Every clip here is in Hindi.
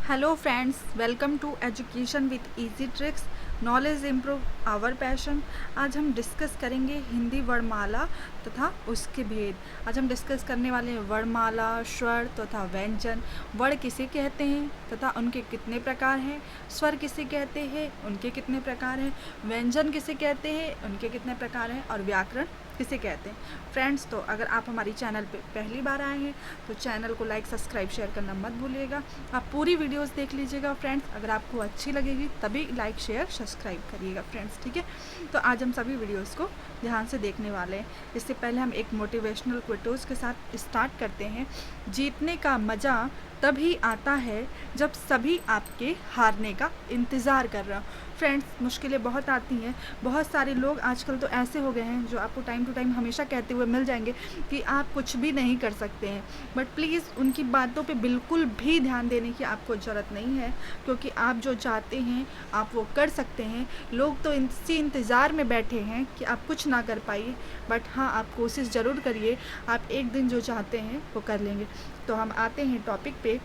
Hello friends, welcome to education with easy tricks. Knowledge improve our passion. आज हम डिस्कस करेंगे हिंदी वर्णमाला तथा उसके भेद। आज हम डिस्कस करने वाले हैं वर्णमाला, स्वर तथा व्यंजन। वर्ण किसे कहते हैं तथा उनके कितने प्रकार हैं, स्वर किसे कहते हैं, उनके कितने प्रकार हैं, व्यंजन किसे कहते हैं, उनके कितने प्रकार हैं, और व्याकरण किसे कहते हैं। फ्रेंड्स, तो अगर आप हमारी चैनल पे पहली बार आए हैं तो चैनल को लाइक, सब्सक्राइब, शेयर करना मत भूलिएगा। आप पूरी वीडियोस देख लीजिएगा फ्रेंड्स। अगर आपको अच्छी लगेगी तभी लाइक, शेयर, सब्सक्राइब करिएगा फ्रेंड्स, ठीक है। तो आज हम सभी वीडियोस को ध्यान से देखने वाले हैं। इससे पहले हम एक मोटिवेशनल क्विटोज के साथ स्टार्ट करते हैं। जीतने का मज़ा तभी आता है जब सभी आपके हारने का इंतज़ार कर रहा हो। फ्रेंड्स, मुश्किलें बहुत आती हैं। बहुत सारे लोग आजकल तो ऐसे हो गए हैं जो आपको टाइम टू टाइम हमेशा कहते हुए मिल जाएंगे कि आप कुछ भी नहीं कर सकते हैं। बट प्लीज़ उनकी बातों पे बिल्कुल भी ध्यान देने की आपको ज़रूरत नहीं है, क्योंकि आप जो चाहते हैं आप वो कर सकते हैं। लोग तो इसी इंतज़ार में बैठे हैं कि आप कुछ ना कर पाइए, बट हाँ, आप कोशिश ज़रूर करिए। आप एक दिन जो चाहते हैं वो कर लेंगे। तो हम आते हैं टॉपिक पे।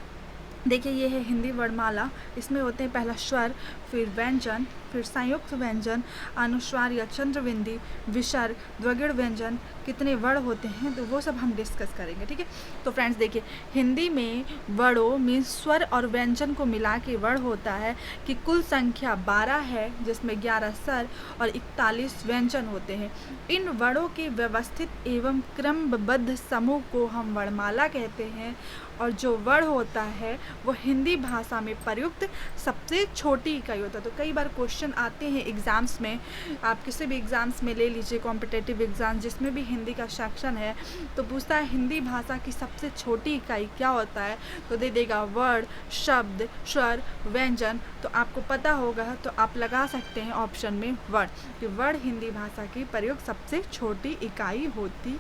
देखिए, ये है हिंदी वर्णमाला। इसमें होते हैं पहला स्वर, फिर व्यंजन, फिर संयुक्त व्यंजन, अनुस्वार या चंद्रबिंदी, विसर्ग, द्विगुण व्यंजन, कितने वर्ण होते हैं तो वो सब हम डिस्कस करेंगे, ठीक है। तो फ्रेंड्स देखिए, हिंदी में वर्णों मीन्स स्वर और व्यंजन को मिला के वर्ण होता है कि कुल संख्या 12 है, जिसमें 11 स्वर और 41 व्यंजन होते हैं। इन वर्णों के व्यवस्थित एवं क्रमबद्ध समूह को हम वर्णमाला कहते हैं। और जो वर्ण होता है वो हिंदी भाषा में प्रयुक्त सबसे छोटी इकाई होता है। तो कई बार क्वेश्चन आते हैं एग्ज़ाम्स में, आप किसी भी एग्ज़ाम्स में ले लीजिए, कॉम्पिटिटिव एग्ज़ाम जिसमें भी हिंदी का सेक्शन है, तो पूछता है हिंदी भाषा की सबसे छोटी इकाई क्या होता है, तो दे देगा वर्ण, शब्द, स्वर, व्यंजन। तो आपको पता होगा तो आप लगा सकते हैं ऑप्शन में वर्ण, कि वर्ण हिंदी भाषा की प्रयुक्त सबसे छोटी इकाई होती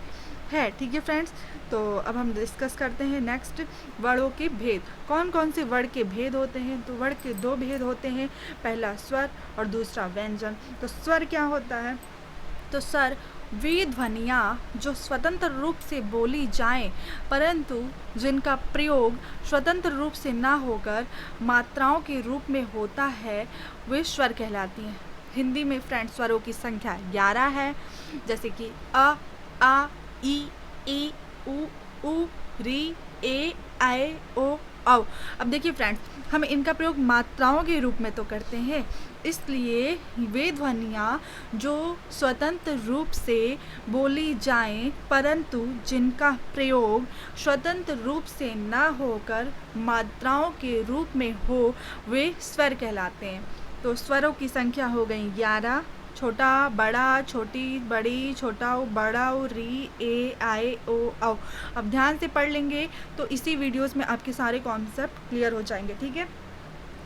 है, ठीक है फ्रेंड्स। तो अब हम डिस्कस करते हैं नेक्स्ट, वर्णों के भेद। कौन कौन से वर्ण के भेद होते हैं, तो वर्ण के दो भेद होते हैं, पहला स्वर और दूसरा व्यंजन। तो स्वर क्या होता है, तो स्वर वे ध्वनियाँ जो स्वतंत्र रूप से बोली जाएं, परंतु जिनका प्रयोग स्वतंत्र रूप से ना होकर मात्राओं के रूप में होता है, वे स्वर कहलाती हैं। हिंदी में फ्रेंड्स स्वरों की संख्या 11 है, जैसे कि अ, आ, ई, उ, री, ए, आए, ओ, औ। अब देखिए फ्रेंड्स, हम इनका प्रयोग मात्राओं के रूप में तो करते हैं, इसलिए वे ध्वनियाँ जो स्वतंत्र रूप से बोली जाएं, परंतु जिनका प्रयोग स्वतंत्र रूप से ना होकर मात्राओं के रूप में हो, वे स्वर कहलाते हैं। तो स्वरों की संख्या हो गई 11, छोटा, बड़ा, छोटी, बड़ी, छोटा, बड़ा, री, ए, आए, ओ, औ। अब ध्यान से पढ़ लेंगे तो इसी वीडियोस में आपके सारे कॉन्सेप्ट क्लियर हो जाएंगे, ठीक है।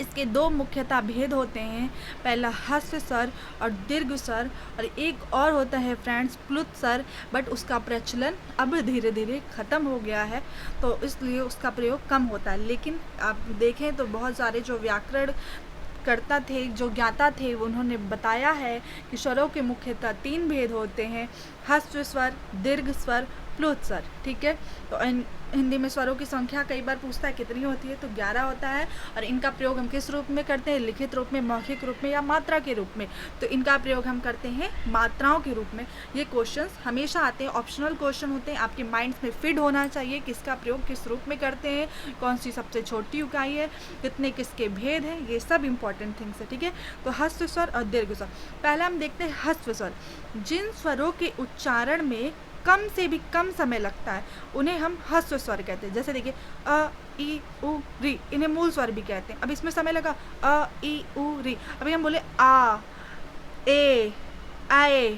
इसके दो मुख्यतः भेद होते हैं, पहला ह्रस्व स्वर और दीर्घ स्वर, और एक और होता है फ्रेंड्स प्लुत स्वर, बट उसका प्रचलन अब धीरे धीरे ख़त्म हो गया है, तो इसलिए उसका प्रयोग कम होता है। लेकिन आप देखें तो बहुत सारे जो व्याकरण करता थे, जो ज्ञाता थे, उन्होंने बताया है कि स्वरों के मुख्यतः 3 भेद होते हैं, ह्रस्व स्वर, दीर्घ स्वर, प्लुत स्वर, ठीक है। तो हिंदी में स्वरों की संख्या कई बार पूछता है कितनी होती है, तो 11 होता है। और इनका प्रयोग हम किस रूप में करते हैं, लिखित रूप में, मौखिक रूप में या मात्रा के रूप में, तो इनका प्रयोग हम करते हैं मात्राओं के रूप में। ये क्वेश्चंस हमेशा आते हैं, ऑप्शनल क्वेश्चन होते हैं, आपके माइंड्स में फिट होना चाहिए किसका प्रयोग किस रूप में करते हैं, कौन सी सबसे छोटी इकाई है, कितने किसके भेद हैं, ये सब इंपॉर्टेंट थिंग्स है, ठीक है। तो ह्रस्व स्वर और दीर्घ स्वर, पहले हम देखते हैं ह्रस्व स्वर। जिन स्वरों के उच्चारण में कम से भी कम समय लगता है उन्हें हम ह्रस्व स्वर कहते हैं। जैसे देखिए अ, ई, उ, री, इन्हें मूल स्वर भी कहते हैं। अब इसमें समय लगा अ, ई, उ, री। अभी हम बोले आ, ए, आए,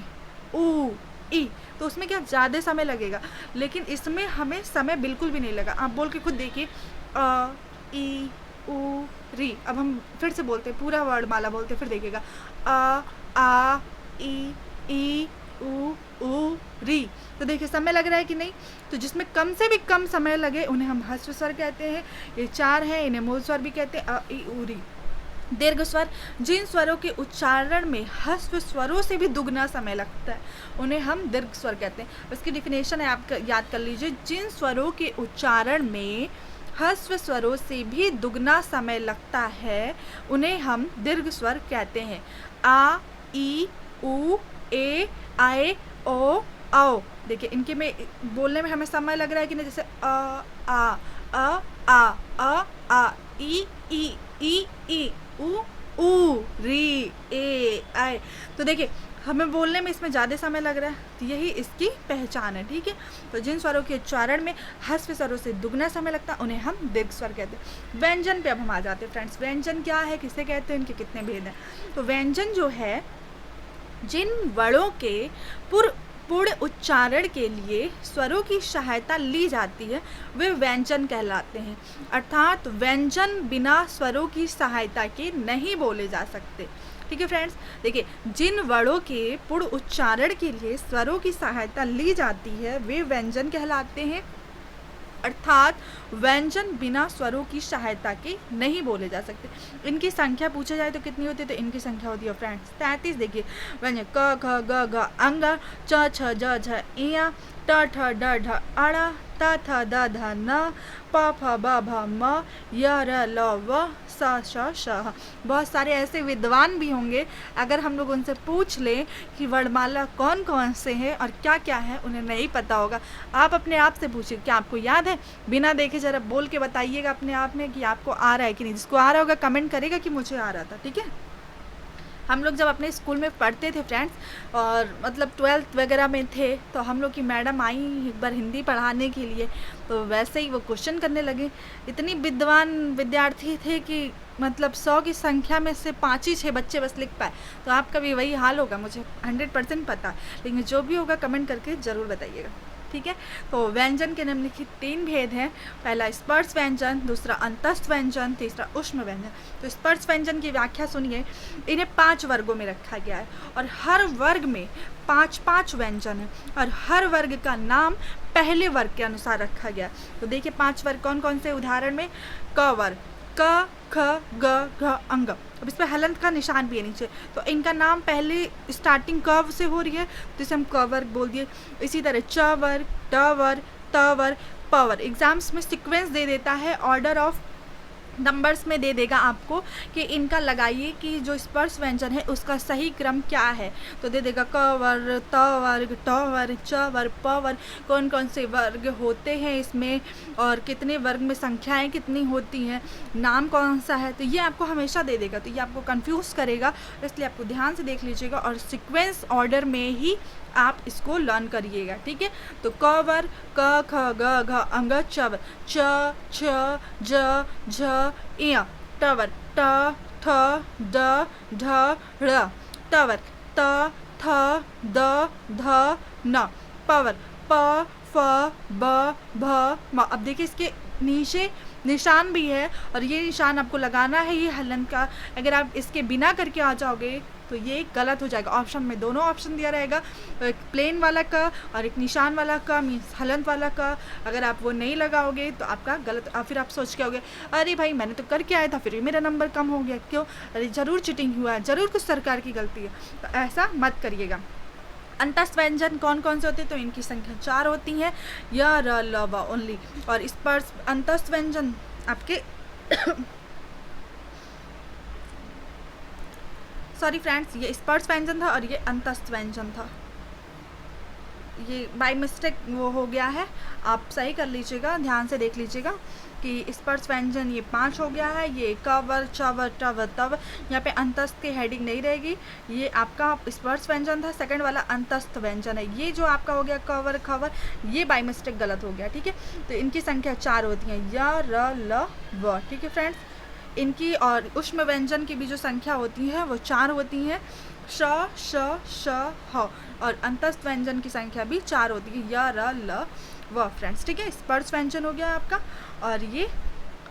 उ, ई, तो उसमें क्या ज़्यादा समय लगेगा, लेकिन इसमें हमें समय बिल्कुल भी नहीं लगा। आप बोल के खुद देखिए अ, ई, उ, री। अब हम फिर से बोलते हैं, पूरा वर्णमाला बोलते हैं, फिर देखिएगा अ, आ, ई, उ, री। तो देखिए समय लग रहा है कि नहीं। तो जिसमें कम से भी कम समय लगे उन्हें हम ह्रस्व स्वर कहते हैं। ये 4 हैं, इन्हें मूल स्वर भी कहते हैं, अ, ई, उ, री। दीर्घ स्वर, जिन स्वरों के उच्चारण में ह्रस्व स्वरों से भी दुगना समय लगता है उन्हें हम दीर्घ स्वर कहते हैं। इसकी डिफिनेशन है, आप याद कर लीजिए, जिन स्वरों के उच्चारण में ह्रस्व स्वरों से भी दुगना समय लगता है उन्हें हम दीर्घ स्वर कहते हैं। आ, ई, उ, ए, आए, ओ, औ। देखिए इनके में बोलने में हमें समय लग रहा है कि नहीं, जैसे आ, ई, ऊ, री, ए, आए। तो देखिए हमें बोलने में इसमें ज़्यादा समय लग रहा है, तो यही इसकी पहचान है। ठीक है, तो जिन स्वरों के उच्चारण में ह्रस्व स्वरों से दुगना समय लगता है उन्हें हम दीर्घ स्वर कहते हैं। व्यंजन पे अब हम आ जाते हैं फ्रेंड्स। व्यंजन क्या है, किसे कहते हैं, इनके कितने भेद हैं। तो व्यंजन जो है, जिन वर्णों के पूर्ण उच्चारण के लिए स्वरों की सहायता ली जाती है वे व्यंजन कहलाते हैं। अर्थात व्यंजन बिना स्वरों की सहायता के नहीं बोले जा सकते। ठीक है फ्रेंड्स, देखिए जिन वर्णों के पूर्ण उच्चारण के लिए स्वरों की सहायता ली जाती है वे व्यंजन कहलाते हैं। अर्थात व्यंजन बिना स्वरों की सहायता के नहीं बोले जा सकते। इनकी संख्या पूछा जाए तो कितनी होती है, तो इनकी संख्या होती है फ्रेंड्स 33। देखिए व्यंजन क, ख, ग, घ, अंग, च, छ, ज, झ, इया, ट, ठ, ड, ढ, अड़, त, थ, द, ध, न, प, फ, ब, भ, म, य, र, ल, व, स, श, श। बहुत सारे ऐसे विद्वान भी होंगे, अगर हम लोग उनसे पूछ लें कि वर्णमाला कौन कौन से हैं और क्या क्या है, उन्हें नहीं पता होगा। आप अपने आप से पूछिए क्या आपको याद है, बिना देखे जरा बोल के बताइएगा अपने आप में कि आपको आ रहा है कि नहीं। जिसको आ रहा होगा कमेंट करेगा कि मुझे आ रहा था। ठीक है, हम लोग जब अपने स्कूल में पढ़ते थे फ्रेंड्स, और मतलब 12th वगैरह में थे, तो हम लोग की मैडम आई एक बार हिंदी पढ़ाने के लिए, तो वैसे ही वो क्वेश्चन करने लगे। इतनी विद्वान विद्यार्थी थे कि मतलब 100 की संख्या में से 5 ही 6 बच्चे बस लिख पाए। तो आपका भी वही हाल होगा, मुझे 100% पता, लेकिन जो भी होगा कमेंट करके ज़रूर बताइएगा। ठीक है, तो व्यंजन के निम्नलिखित 3 भेद हैं। पहला स्पर्श व्यंजन, दूसरा अंतस्थ व्यंजन, तीसरा ऊष्म व्यंजन। तो स्पर्श व्यंजन की व्याख्या सुनिए। इन्हें 5 वर्गों में रखा गया है और हर वर्ग में 5-5 व्यंजन है और हर वर्ग का नाम पहले वर्ग के अनुसार रखा गया। तो देखिए 5 वर्ग कौन कौन से, उदाहरण में क वर्ग, क, ख, ग, घ, अंग। अब इस पर हलंत का निशान भी है नीचे, तो इनका नाम पहले स्टार्टिंग क से हो रही है, तो इसे हम क वर्ग बोल दिए। इसी तरह च वर्ग, ट वर्ग, त वर्ग, प वर्ग। एग्जाम्स में सीक्वेंस दे देता है, ऑर्डर ऑफ नंबर्स में दे देगा आपको कि इनका लगाइए कि जो स्पर्श व्यंजन है उसका सही क्रम क्या है। तो दे देगा क वर्ग, त वर्ग, ट वर्ग, च वर्ग, प वर्ग, कौन कौन से वर्ग होते हैं इसमें और कितने वर्ग में संख्याएं कितनी होती हैं, नाम कौन सा है। तो ये आपको हमेशा दे देगा, तो ये आपको कंफ्यूज करेगा, इसलिए आपको ध्यान से देख लीजिएगा और सीक्वेंस ऑर्डर में ही आप इसको लर्न करिएगा। ठीक है, तो क वर्ग, क, ख, ग, घ, अंग, च वर्ग, च, छ, ज, झ, इय, ट वर्ग, ट, ठ, ड, ढ, ढ़, त वर्ग, त, थ, द, ध, न, प वर्ग, प, फ, ब, भ, म। अब देखिए इसके नीचे निशान भी है और ये निशान आपको लगाना है, ये हलंत का। अगर आप इसके बिना करके आ जाओगे तो ये गलत हो जाएगा। ऑप्शन में दोनों ऑप्शन दिया रहेगा, एक प्लेन वाला का और एक निशान वाला का, मीन्स हलंत वाला का। अगर आप वो नहीं लगाओगे तो आपका गलत, फिर आप सोच के आओगे अरे भाई मैंने तो करके आया था फिर मेरा नंबर कम हो गया, क्यों, अरे ज़रूर चीटिंग हुआ है, ज़रूर कुछ सरकार की गलती है। तो ऐसा मत करिएगा। अंतस्थ व्यंजन कौन कौन से होते हैं, तो इनकी संख्या 4 होती है, य, र, ल, व ओनली। और स्पर्श अंतस्थ व्यंजन आपके सॉरी फ्रेंड्स, ये स्पर्श व्यंजन था और ये अंतस्थ व्यंजन था, ये बाय मिस्टेक वो हो गया है, आप सही कर लीजिएगा, ध्यान से देख लीजिएगा कि स्पर्श व्यंजन ये 5 हो गया है, ये क वर्ग, च वर्ग, ट वर्ग, त वर्ग। यहाँ पे अंतस्थ की हेडिंग नहीं रहेगी, ये आपका स्पर्श व्यंजन था, सेकंड वाला अंतस्थ व्यंजन है। ये जो आपका हो गया क वर्ग, ख वर्ग, ये बाय मिस्टेक गलत हो गया। ठीक है, तो इनकी संख्या 4 होती है, य, र, ल, व। ठीक है फ्रेंड्स, इनकी और ऊष्म व्यंजन की भी जो संख्या होती है वो 4 होती हैं, श, श, श, ह। और अंतस्थ व्यंजन की संख्या भी 4 होती है, य, र, ल, व। फ्रेंड्स ठीक है, स्पर्श व्यंजन हो गया आपका और ये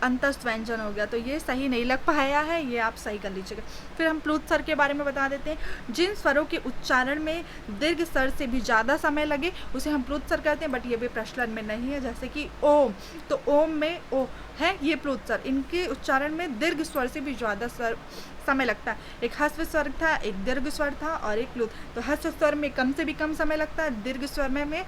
अंतस्थ व्यंजन हो गया। तो ये सही नहीं लग पाया है, ये आप सही कर लीजिएगा। फिर हम प्लूत स्वर के बारे में बता देते हैं। जिन स्वरों के उच्चारण में दीर्घ स्वर से भी ज़्यादा समय लगे उसे हम प्लूत स्वर कहते हैं, बट ये भी प्रचलन में नहीं है। जैसे कि ओम, तो ओम में ओ है ये प्लूत स्वर, इनके उच्चारण में दीर्घ स्वर से भी ज़्यादा समय लगता है। एक ह्रस्व स्वर था, एक दीर्घ स्वर था और एक प्लूत। तो ह्रस्व स्वर में कम से भी कम समय लगता है, दीर्घ स्वर में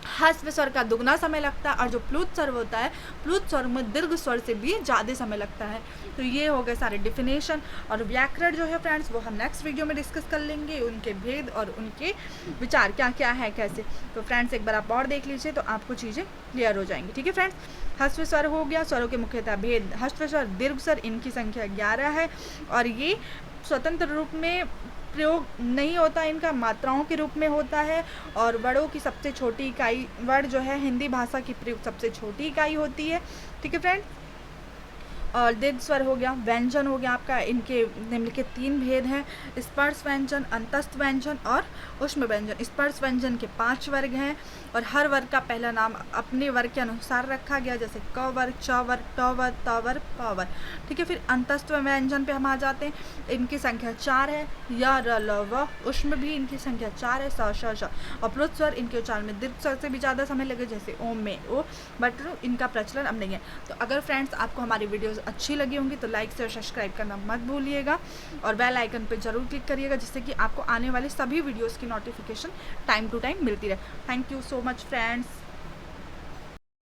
ह्रस्व स्वर का दुगना समय लगता है, और जो प्लुत स्वर होता है, प्लुत स्वर में दीर्घ स्वर से भी ज़्यादा समय लगता है। तो ये हो गए सारे डिफिनेशन, और व्याकरण जो है फ्रेंड्स वो हम नेक्स्ट वीडियो में डिस्कस कर लेंगे, उनके भेद और उनके विचार क्या क्या है कैसे। तो फ्रेंड्स एक बार आप और देख लीजिए तो आपको चीज़ें क्लियर हो जाएंगी। ठीक है फ्रेंड्स, ह्रस्व स्वर हो गया, स्वरों के मुख्यतः भेद, ह्रस्व स्वर, दीर्घ स्वर, इनकी संख्या 11 है, और ये स्वतंत्र रूप में प्रयोग नहीं होता, इनका मात्राओं के रूप में होता है। और वर्णों की सबसे छोटी इकाई, वर्ण जो है हिंदी भाषा की प्रयुक्त सबसे छोटी इकाई होती है। ठीक है फ्रेंड्स, और दीर्घ स्वर हो गया, व्यंजन हो गया आपका, इनके निम्नलिखित 3 भेद हैं, स्पर्श व्यंजन, अंतस्थ व्यंजन और ऊष्म व्यंजन। स्पर्श व्यंजन के 5 वर्ग हैं, और हर वर्ग का पहला नाम अपने वर्ग के अनुसार रखा गया, जैसे क वर्ग, च वर्ग, ट वर्ग, त वर्ग, प वर्ग। ठीक है, फिर अंतस्थ व्यंजन पे हम आ जाते हैं, इनकी संख्या 4 है, य, र, ल, व। ऊष्म भी इनकी संख्या 4 है, स, श, श। और प्लुत स्वर, इनके उच्चारण में दीर्घ स्वर से भी ज़्यादा समय लगे, जैसे ओम में ओ, बट इनका प्रचलन अब नहीं है। तो अगर फ्रेंड्स आपको हमारी वीडियोस अच्छी लगी होंगी तो लाइक से और सब्सक्राइब करना मत भूलिएगा, और बेल आइकन पर जरूर क्लिक करिएगा, जिससे कि आपको आने वाले सभी वीडियोस की नोटिफिकेशन टाइम टू टाइम मिलती रहे। Thank you so much friends.